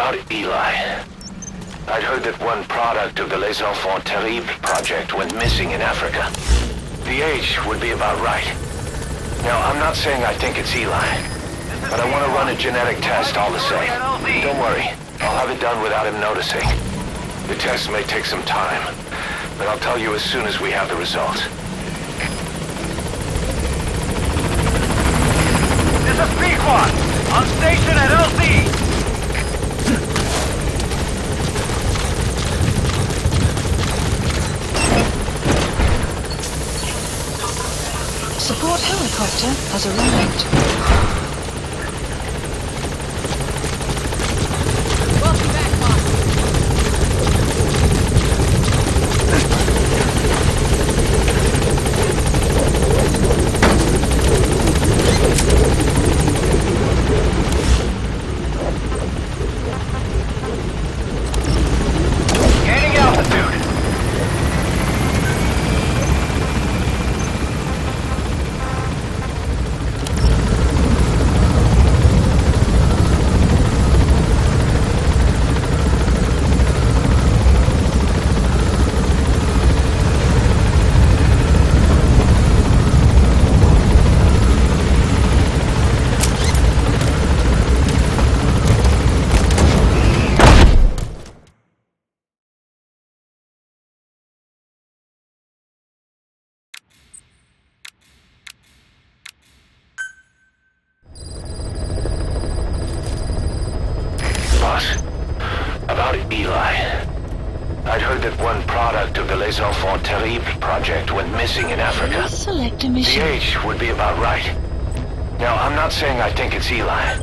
About Eli. I'd heard that one product of the Les Enfants Terribles project went missing in Africa. The age would be about right. Now, I'm not saying I think it's Eli, but I want to run a genetic test all the same. Don't worry, I'll have it done without him noticing. The test may take some time, but I'll tell you as soon as we have the results. This is Pequod! On station at LC! Support helicopter has arrived. Welcome back, boss. Gaining altitude! About Eli. I'd heard that one product of the Les Enfants Terribles project went missing in Africa. Select a The mission. age would be about right. Now, I'm not saying I think it's Eli,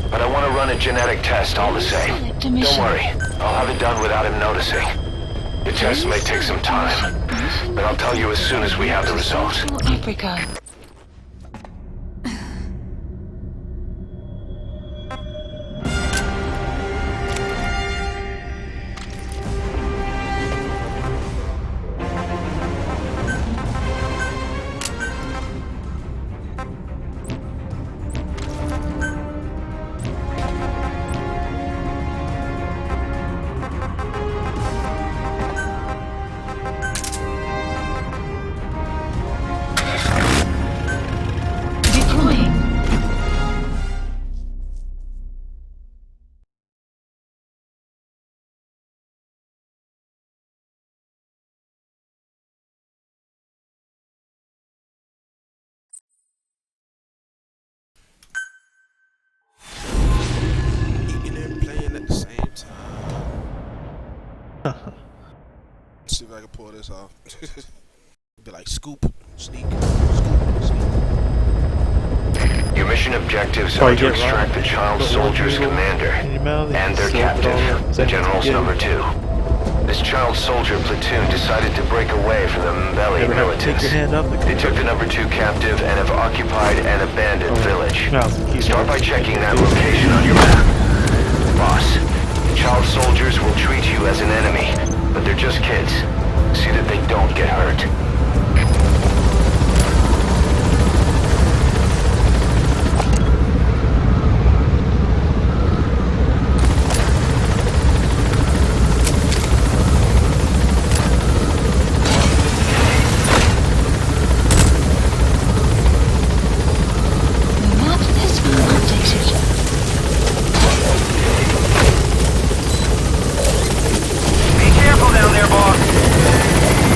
but I want to run a genetic test all the same. Select a Don't mission. worry, I'll have it done without him noticing. The test may take some time, but I'll tell you as soon as we have the results. Central Africa. Deploying. Eating and playing at the same time. Let's see if I can pull this off. Be like scoop, sneak, scoop, sneak. Your mission objectives Oh, are you to get extract the child soldier's commander and their captive, the general's number 2. This child soldier platoon decided to break away from the Mbeli Ever have to take militants. your hand up? They took the number 2 captive and have occupied an abandoned village. Start by checking that location on your map. Boss, the child soldiers will treat you as an enemy, but they're just kids. See that they don't get hurt. Map has been updated. Be careful down there, boss!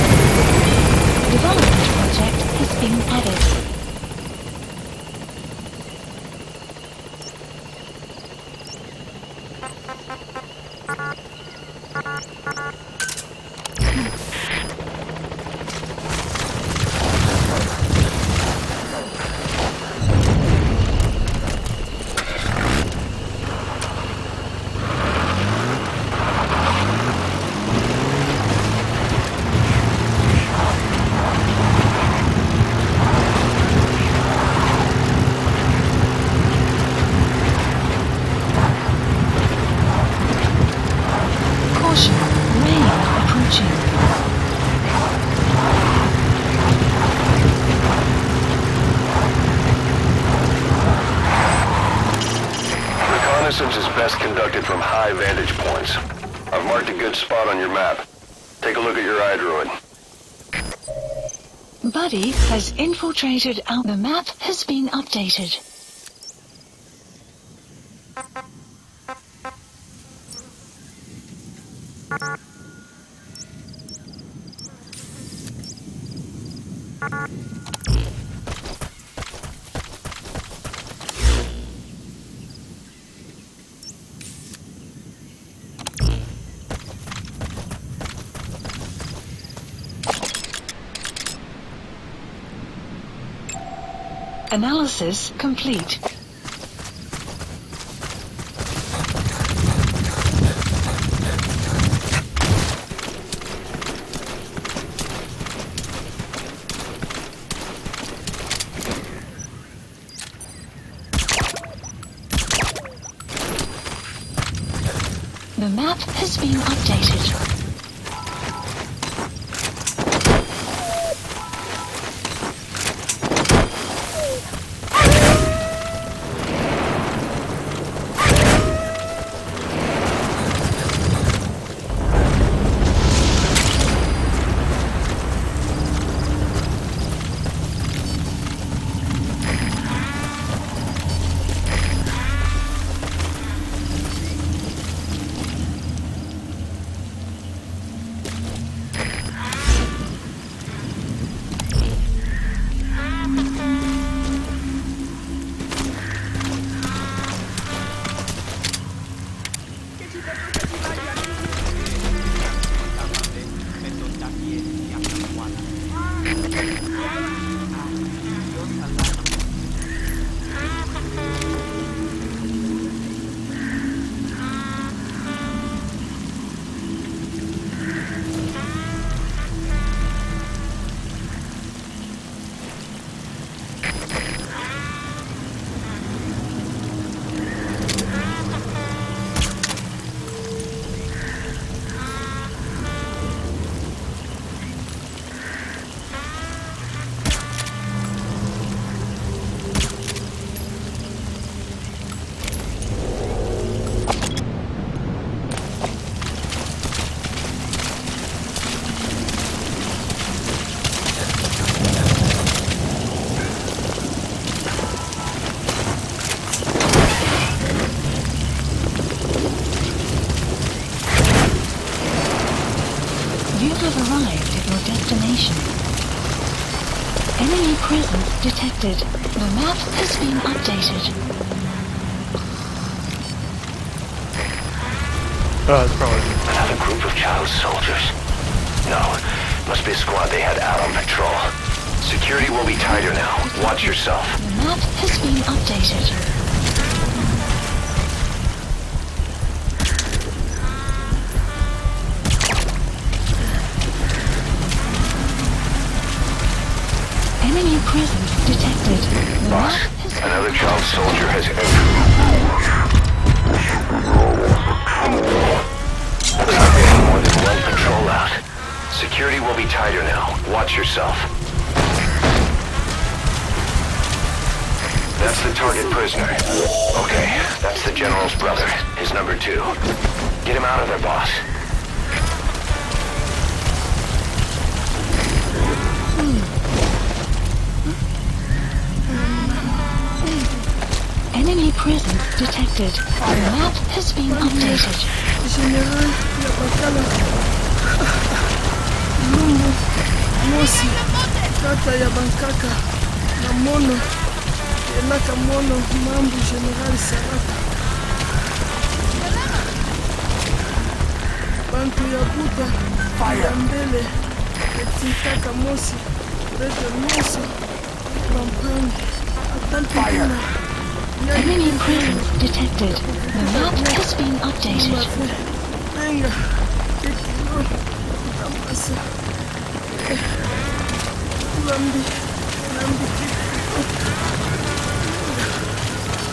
Reconnaissance is best conducted from high vantage points. I've marked a good spot on your map. Take a look at your iDroid. Buddy has infiltrated our... The map has been updated. Analysis complete. The map has been updated. Destination. Enemy presence detected. The map has been updated. It's probably... Another group of child soldiers. No, must be a squad they had out on patrol. Security will be tighter now. Watch yourself. The map has been updated. Enemy presence detected. The Boss, map has been another child soldier has entered. Looks like they have more than one patrol out. Security will be tighter now. Watch yourself. That's the target prisoner. Okay, that's the general's brother, his number 2. Get him out of there, boss. Enemy presence detected. The map has been updated. General ya Bakala Lungu Mosi Kata ya Bankaka na Mono Elaka Mono Mambu General Sarata Bantu ya Buta ya Mbele Etintaka Mosi Rete Mosi Rampani Atantikina Enemy presence detected. The map has been updated. Venga, que kilo, amasa. Lambi,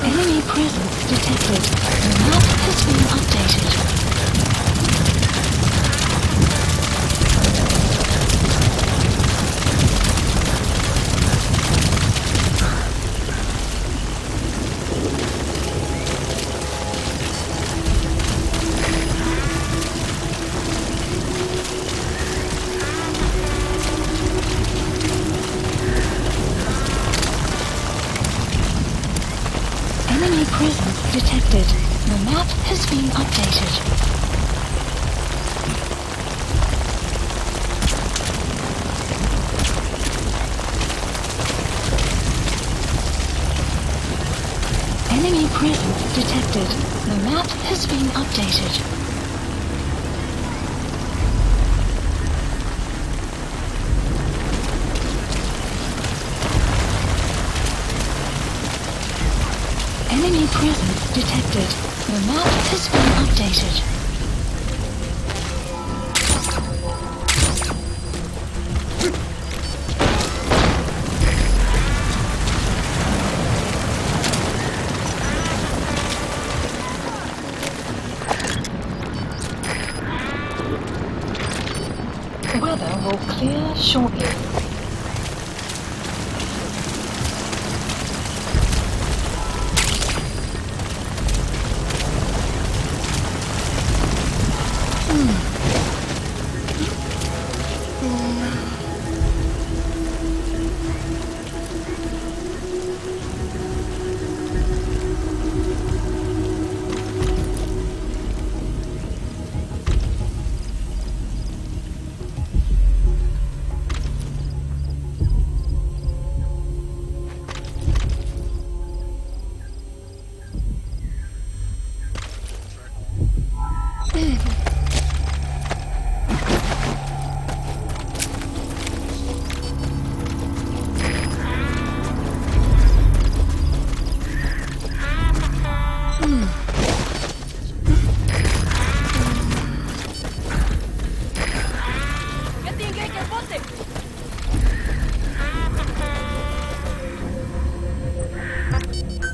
Enemy presence detected. The map has been updated. Enemy presence detected. The map has been updated. Enemy presence detected. The map has been updated. Enemy presence detected. The map has been updated. Weather will clear shortly.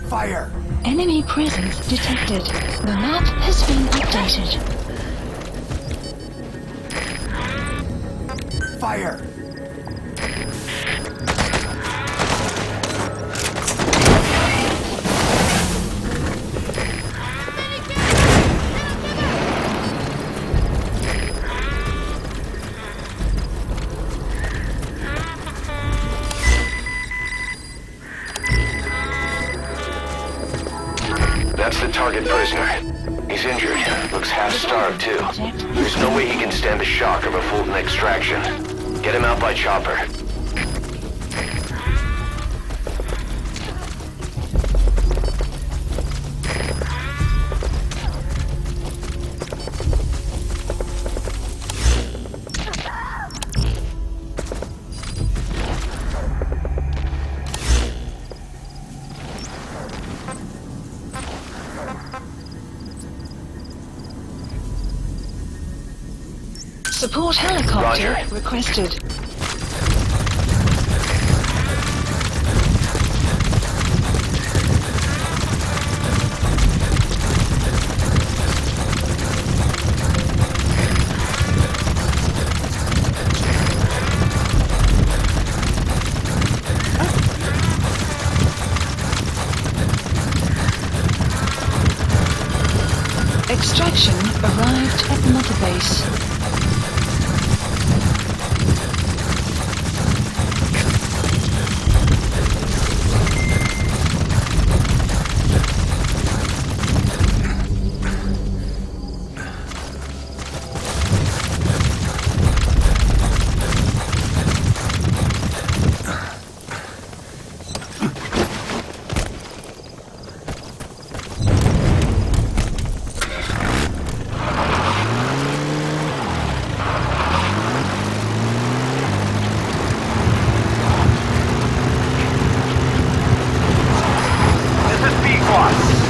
Fire! Enemy presence detected. The map has been updated. Fire! That's the target prisoner. He's injured. Looks half-starved, too. There's no way he can stand the shock of a Fulton extraction. Get him out by chopper. Support helicopter Roger. requested. Extraction arrived at Mother Base.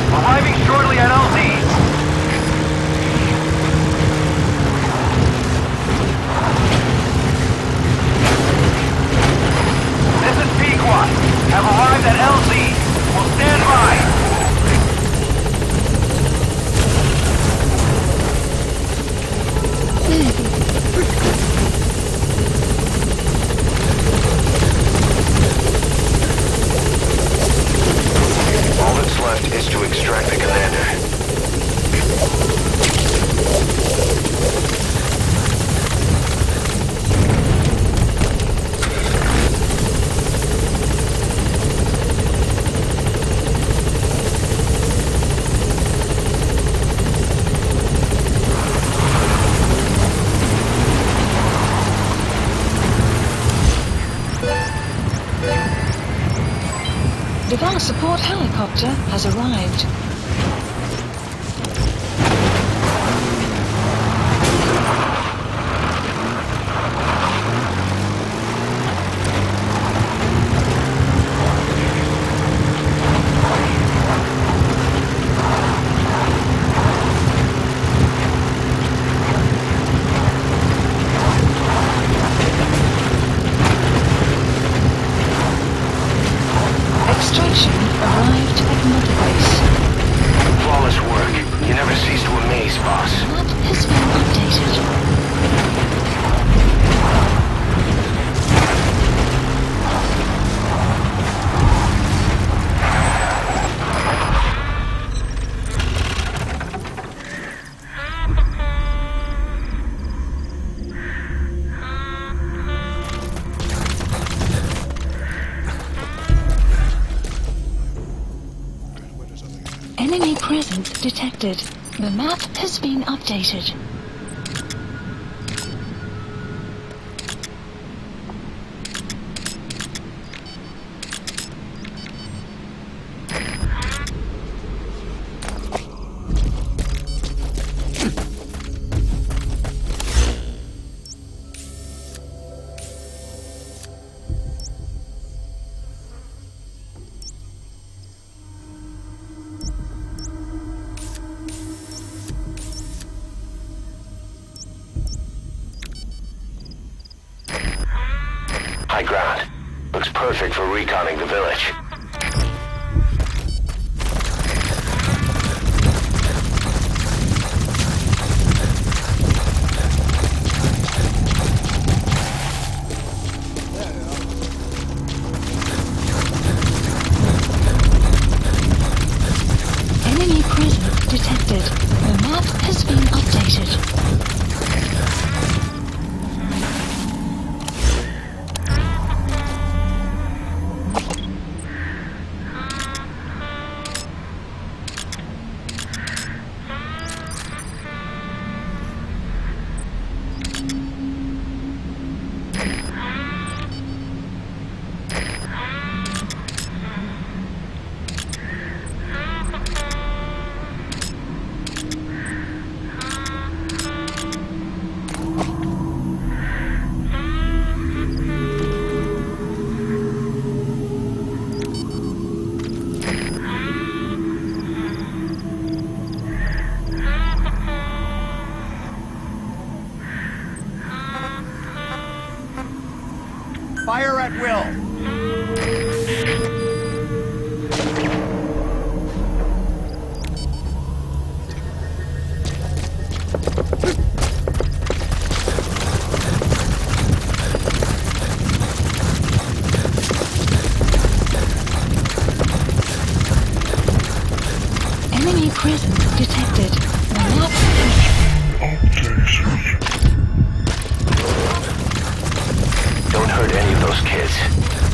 Arriving shortly at LZ. This is Pequot. Have arrived at LZ. Will stand by. All that's left is to extract the commander. Support helicopter has arrived. Extraction arrived at Mother Base. Flawless work. You never cease to amaze, boss. Map has been updated. Where does that thing go? Enemy presence detected. The map has been updated. High ground. Looks perfect for reconning the village. Enemy presence detected. The map has been updated. Fire at will. Enemy presence detected. The map Don't hurt any of those kids.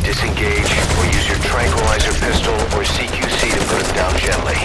Disengage or use your tranquilizer pistol or CQC to put them down gently.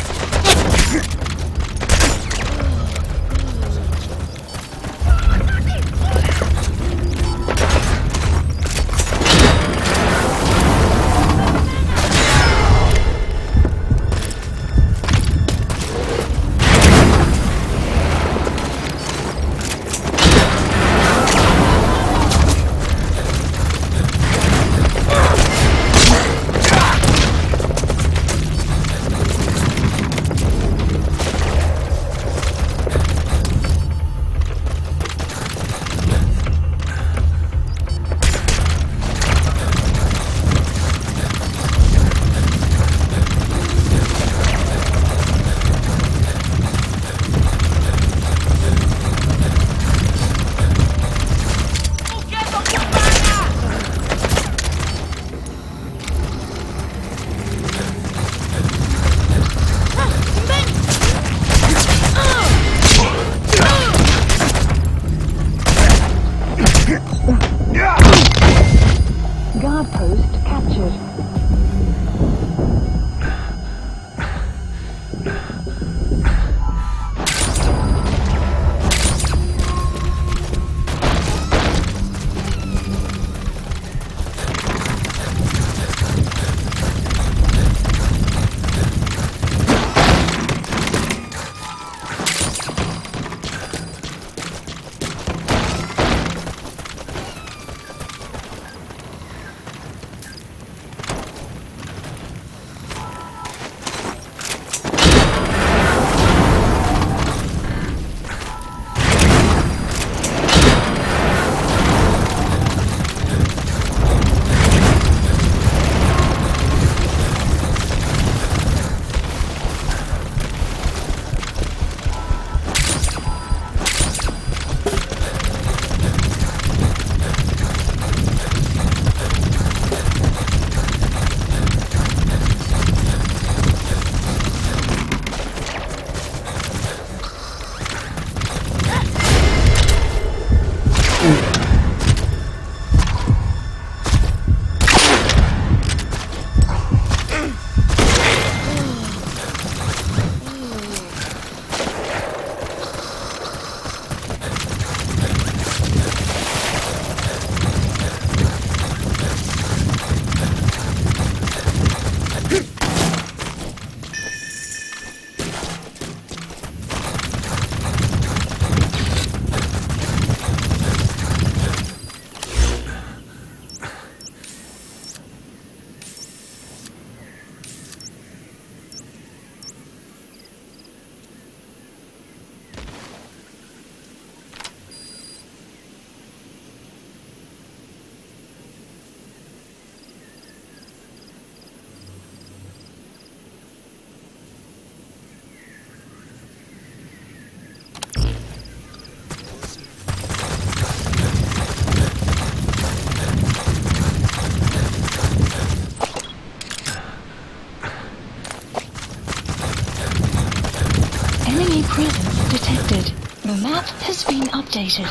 Enemy presence detected. The map has been updated.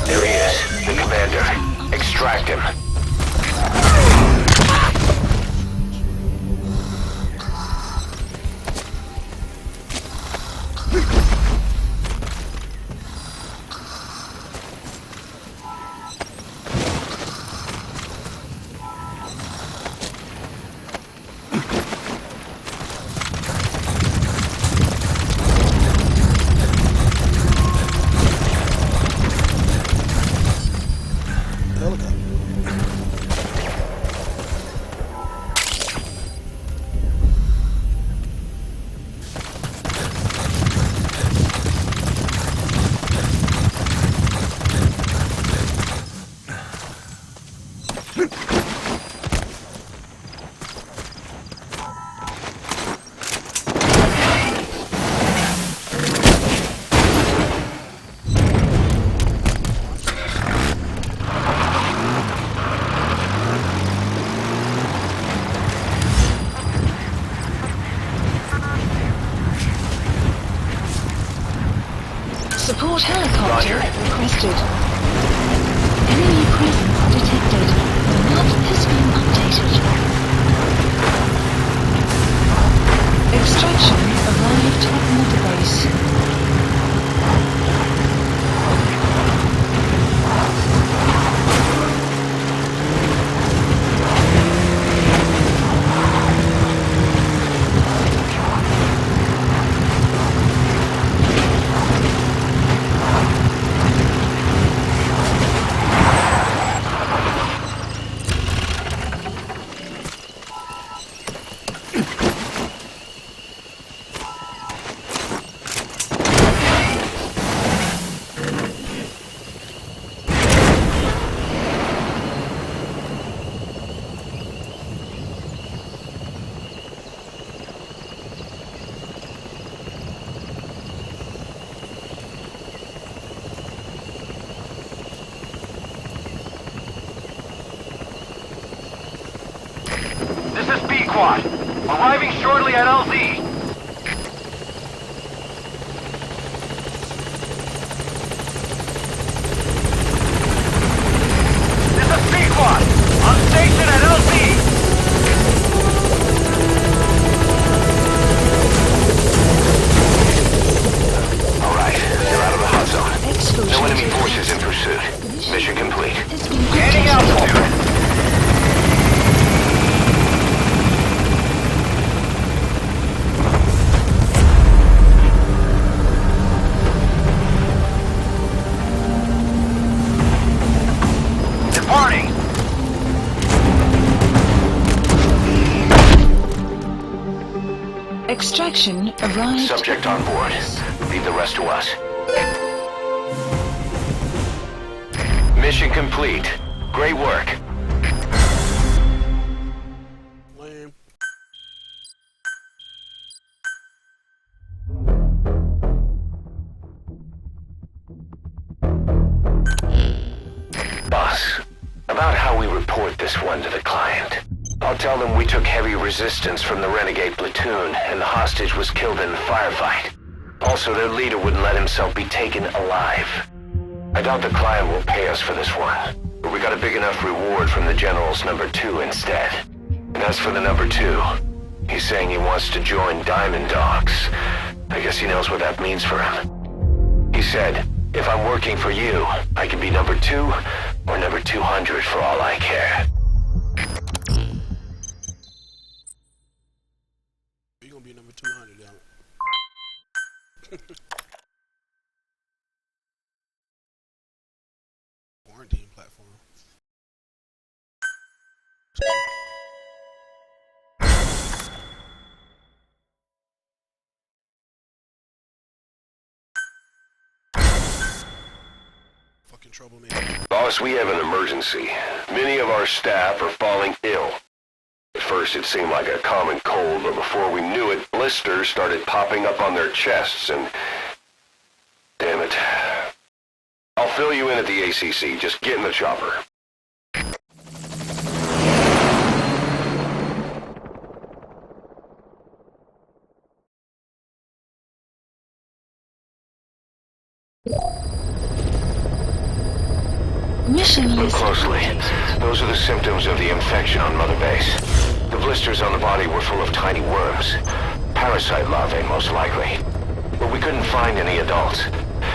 There he is, the commander. Extract him. Support helicopter Roger. requested. Enemy presence detected. The map has been updated. Extraction arrived at Mother Base. This is B-Quad. Arriving shortly at LZ. This is B-Quad. On station at LZ. All right, they're out of the hot zone. Exfiltration. No enemy forces in pursuit. Mission complete. Has been Gaining updated. altitude. Departing. Extraction arrived. Subject on board. Leave the rest to us. Mission complete. Great work. Lame. Boss, about how we report this one to the client. I'll tell them we took heavy resistance from the renegade platoon and the hostage was killed in the firefight. Also, their leader wouldn't let himself be taken alive. I doubt the client will pay us for this one, but we got a big enough reward from the General's number 2 instead. And as for the number 2, he's saying he wants to join Diamond Dogs. I guess he knows what that means for him. He said, if I'm working for you, I can be number 2 or number 200 for all I care. You're gonna be number 200, damn it. Quarantine platform. Fucking troublemaker. Boss, we have an emergency. Many of our staff are falling ill. At first it seemed like a common cold, but before we knew it, blisters started popping up on their chests and... Damn it. I'll fill you in at the ACC. Just get in the chopper. Mission Look list. closely. Those are the symptoms of the infection on Mother Base. The blisters on the body were full of tiny worms. Parasite larvae, most likely. But we couldn't find any adults.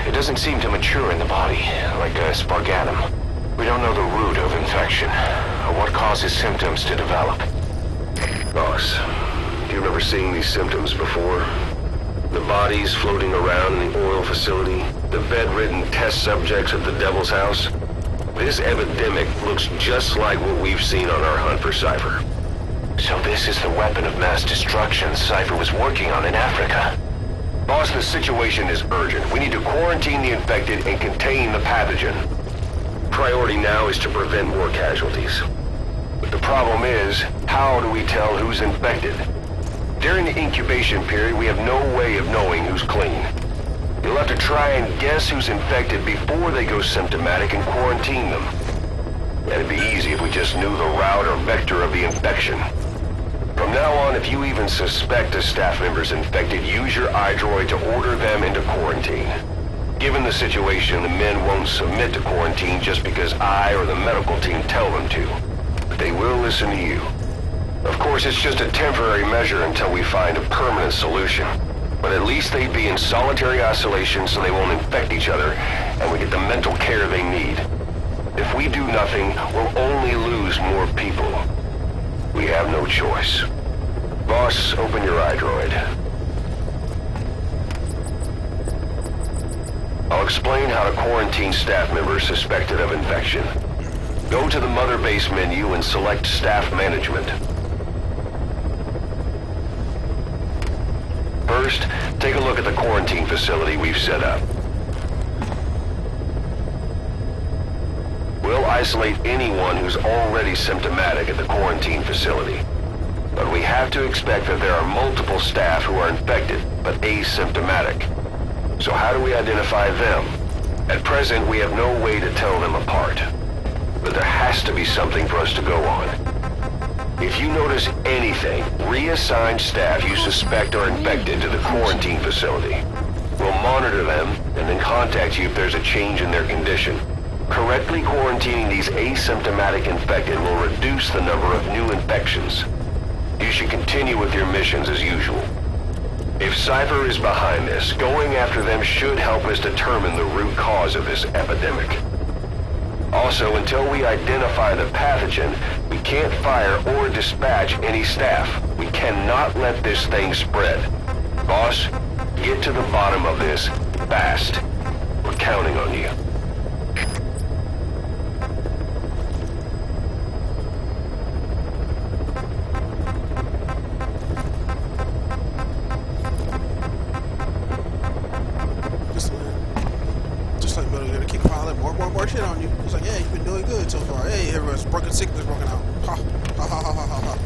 It doesn't seem to mature in the body, like a spargatum. We don't know the root of infection, or what causes symptoms to develop. Boss, do you remember seeing these symptoms before? The bodies floating around in the oil facility, the bedridden test subjects at the Devil's House. This epidemic looks just like what we've seen on our hunt for Cypher. So this is the weapon of mass destruction Cypher was working on in Africa. Boss, the situation is urgent. We need to quarantine the infected and contain the pathogen. Priority now is to prevent more casualties. But the problem is, how do we tell who's infected? During the incubation period, we have no way of knowing who's clean. You'll have to try and guess who's infected before they go symptomatic and quarantine them. That'd be easy if we just knew the route or vector of the infection. From now on, if you even suspect a staff member's infected, use your iDroid to order them into quarantine. Given the situation, the men won't submit to quarantine just because I or the medical team tell them to. But they will listen to you. Of course, it's just a temporary measure until we find a permanent solution. But at least they'd be in solitary isolation so they won't infect each other, and we get the mental care they need. If we do nothing, we'll only lose more people. We have no choice. Boss, open your iDroid. I'll explain how to quarantine staff members suspected of infection. Go to the Mother Base menu and select Staff Management. First, take a look at the quarantine facility we've set up. We'll isolate anyone who's already symptomatic at the quarantine facility. But we have to expect that there are multiple staff who are infected, but asymptomatic. So how do we identify them? At present, we have no way to tell them apart. But there has to be something for us to go on. If you notice anything, reassign staff you suspect are infected to the quarantine facility. We'll monitor them and then contact you if there's a change in their condition. Correctly quarantining these asymptomatic infected will reduce the number of new infections. You should continue with your missions as usual. If Cypher is behind this, going after them should help us determine the root cause of this epidemic. Also, until we identify the pathogen, we can't fire or dispatch any staff. We cannot let this thing spread. Boss, get to the bottom of this fast. We're counting on you. Just like Metal Gear, they keep piling more shit on you. It's like, yeah, you've been doing good so far. Hey, everyone's broken sickness broken out. Ha ha ha ha ha ha.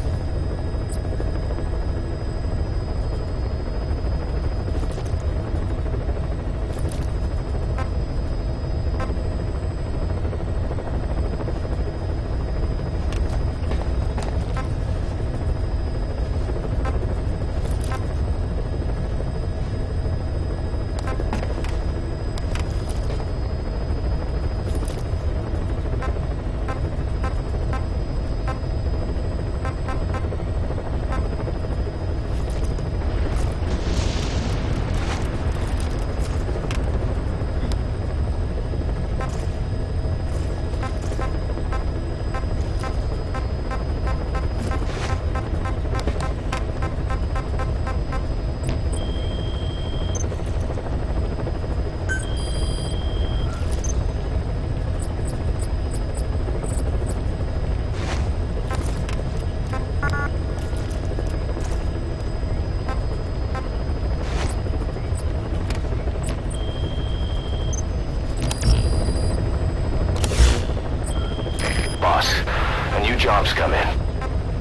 job's come in.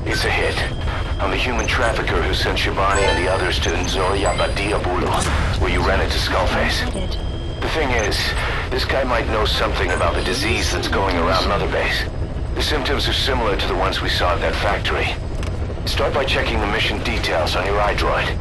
It's a hit. I'm the human trafficker who sent Shibani and the others to Nzoya Badiabulu, where you ran into Skullface. Headed. The thing is, this guy might know something about the disease that's going around Mother Base. The symptoms are similar to the ones we saw at that factory. Start by checking the mission details on your iDroid.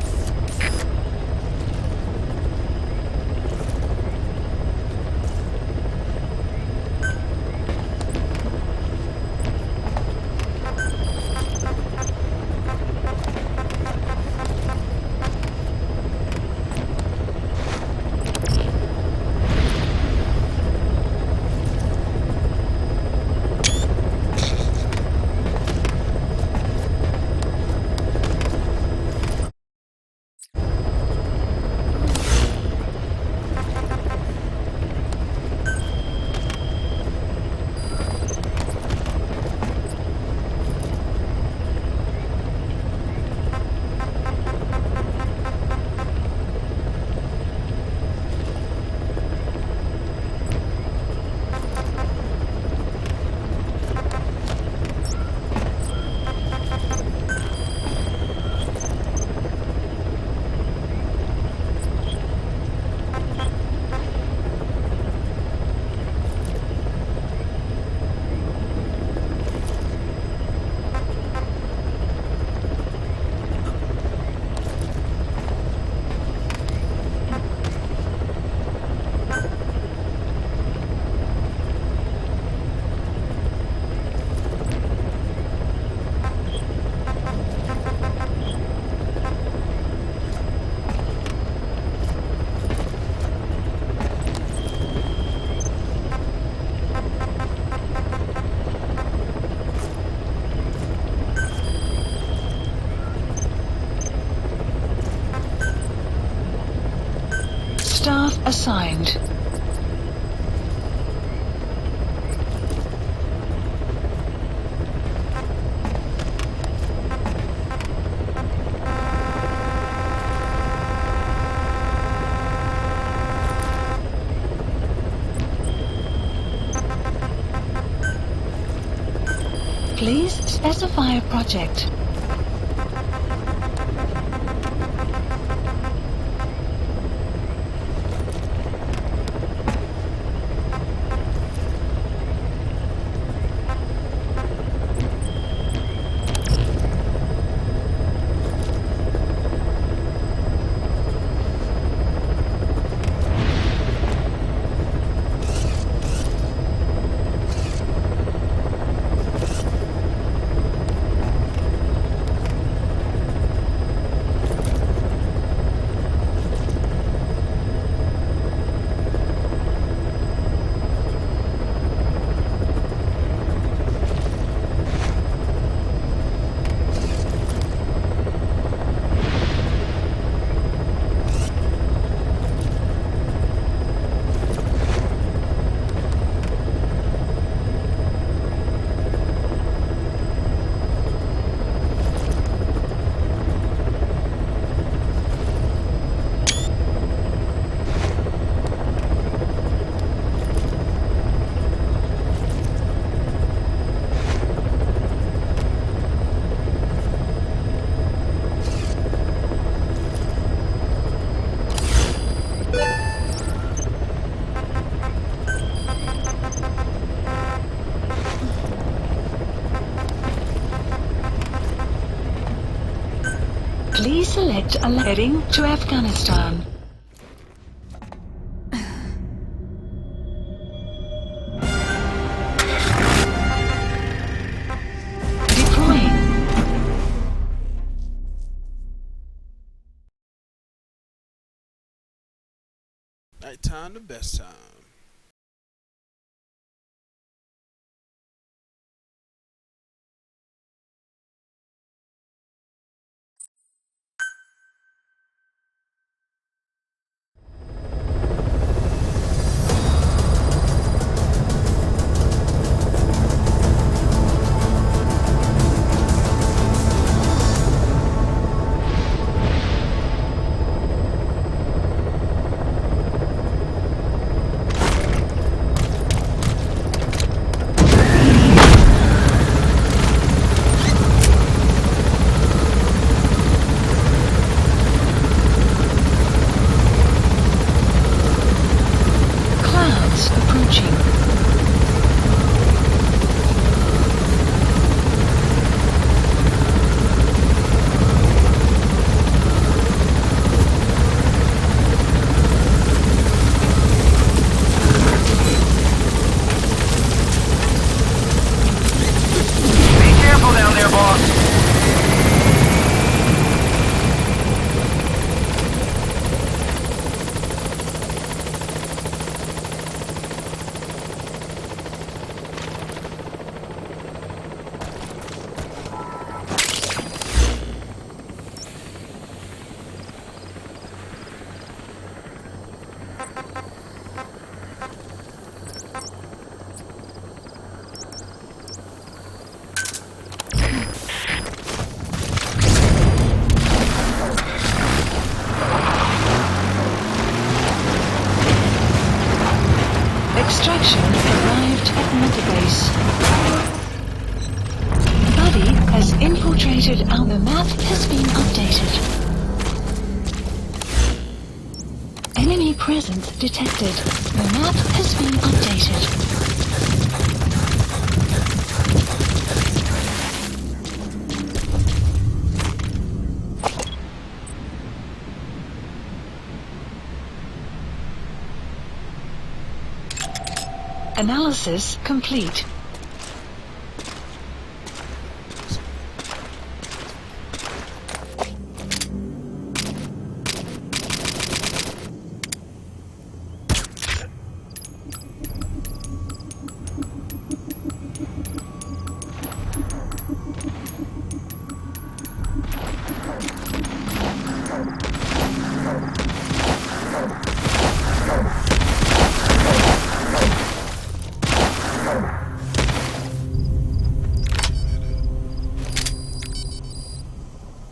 Staff assigned. Please specify a project. Please select a heading to Afghanistan. Deploying. Night time the best time. Hostiles approaching. Be careful down there, boss. Extraction arrived at Mother Base. Buddy has infiltrated our... The map has been updated. Enemy presence detected. The map has been updated. Analysis complete.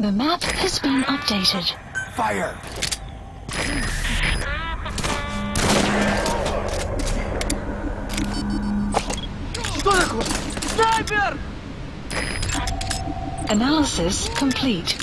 The map has been updated. Fire! Снайпер! Analysis complete.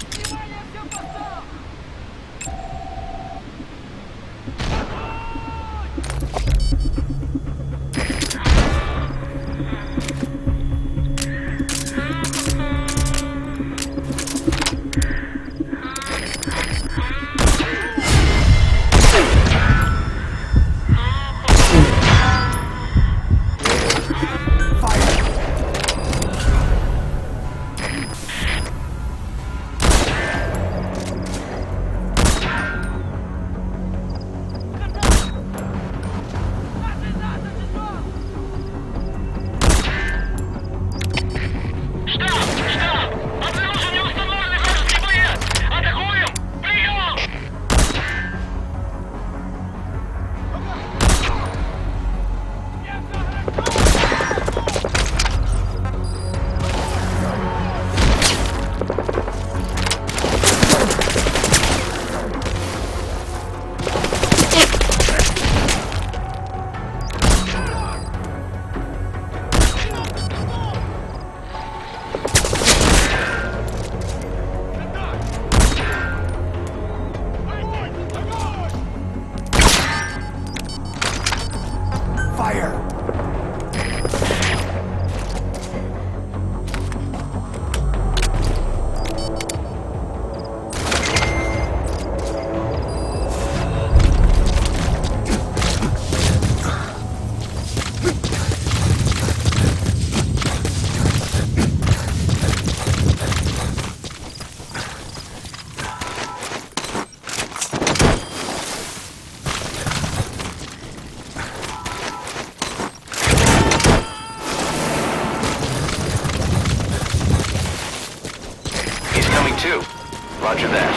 Roger that.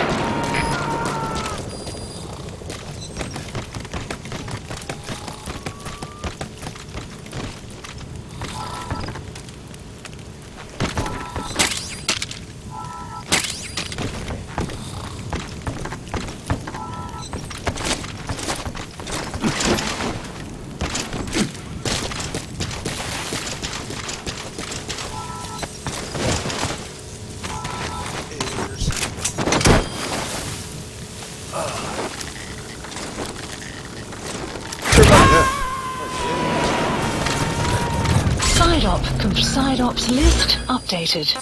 Side ops list updated.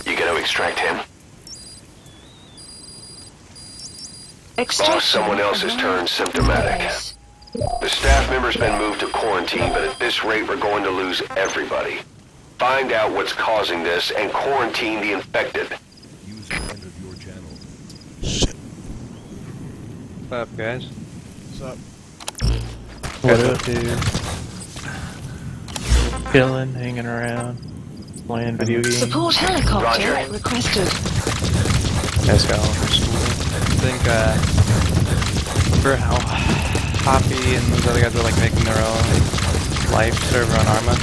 You gonna extract him? Extraction. Oh, someone else has turned symptomatic. Yes. The staff member's been moved to quarantine, but at this rate we're going to lose everybody. Find out what's causing this and quarantine the infected. User entered your channel. Shit. What's up, guys? What's up? What up, dude? Chilling, hanging around, playing video games. Support helicopter Roger. requested. Guys got home from school. I think, for how Hoppy and those other guys are like making their own live server on Arma. I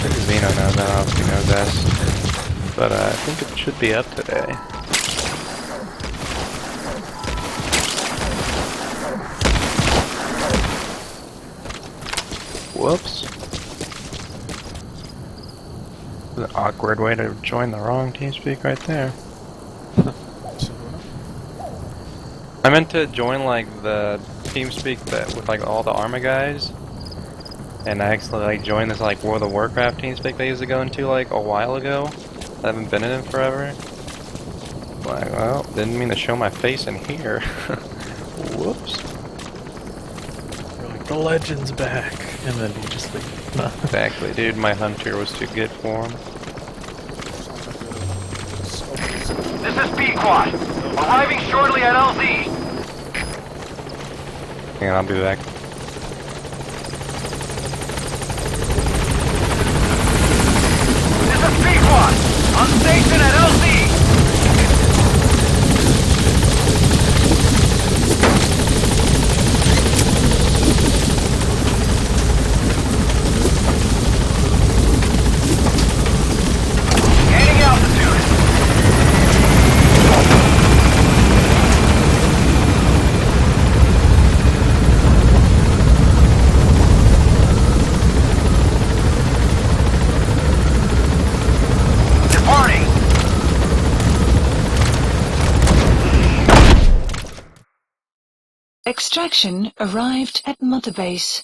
think Zeno knows, I don't know if he knows this. But I think it should be up today. Whoops. An awkward way to join the wrong TeamSpeak right there. I meant to join like the TeamSpeak that with like all the Arma guys, and I actually like joined this like World of Warcraft TeamSpeak they used to go into like a while ago. I haven't been in it forever. Like, well, didn't mean to show my face in here. Whoops. You're like, the legend's back, and then you just leave. Exactly, dude. My hunter was too good for him. This is B-Quad. Arriving shortly at LZ. Hang on, I'll be back. This is B-Quad. On station at LZ. Gaining altitude. Departing. Extraction arrived at Mother Base.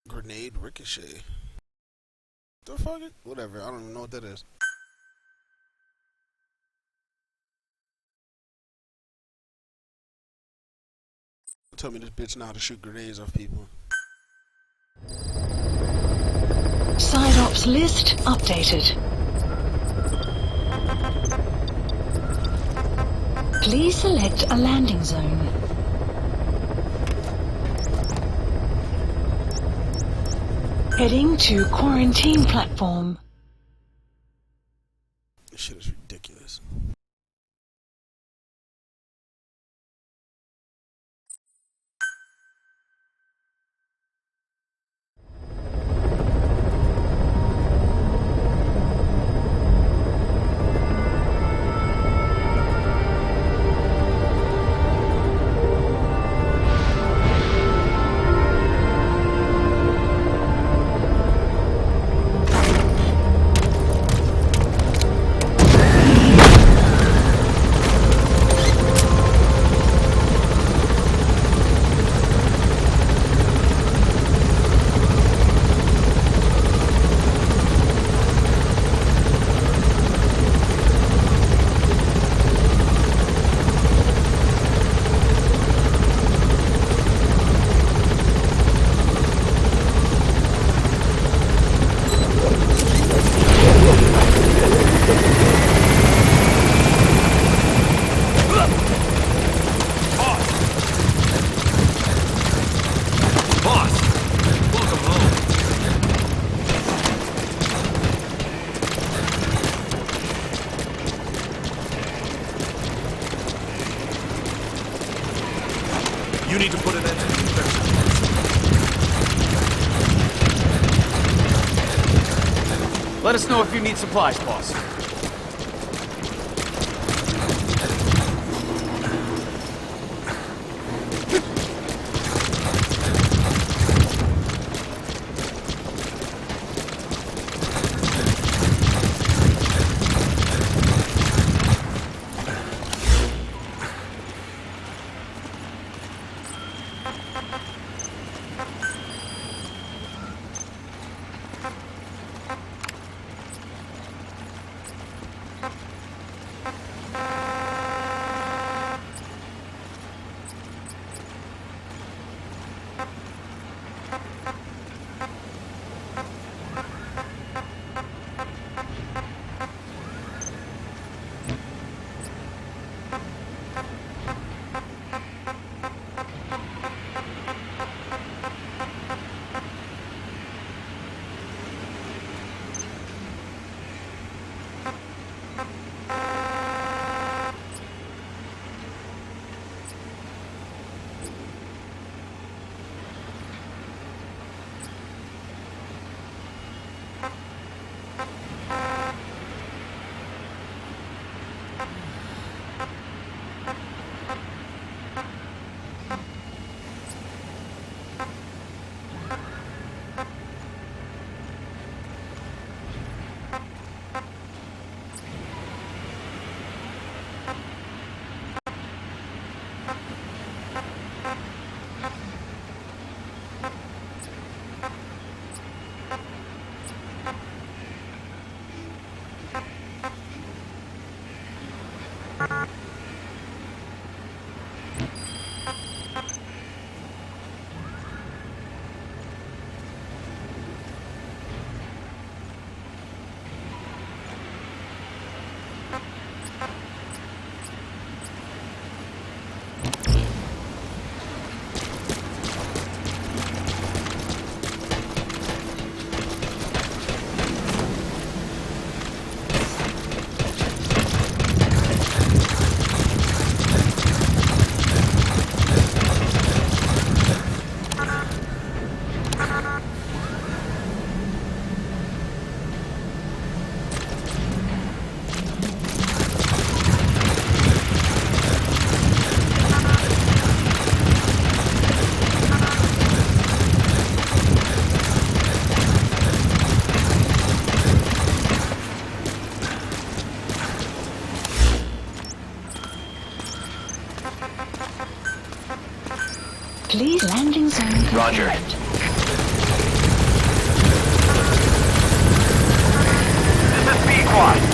Grenade ricochet. The fuck? Whatever. I don't even know what that is. Tell me this bitch know how to shoot grenades off people. Side ops list updated. Please select a landing zone. Heading to quarantine platform. This shit is ridiculous. You need to put an end to the infection. Let us know if you need supplies, boss. Please landing zone confirmed. Roger. This is Pequod.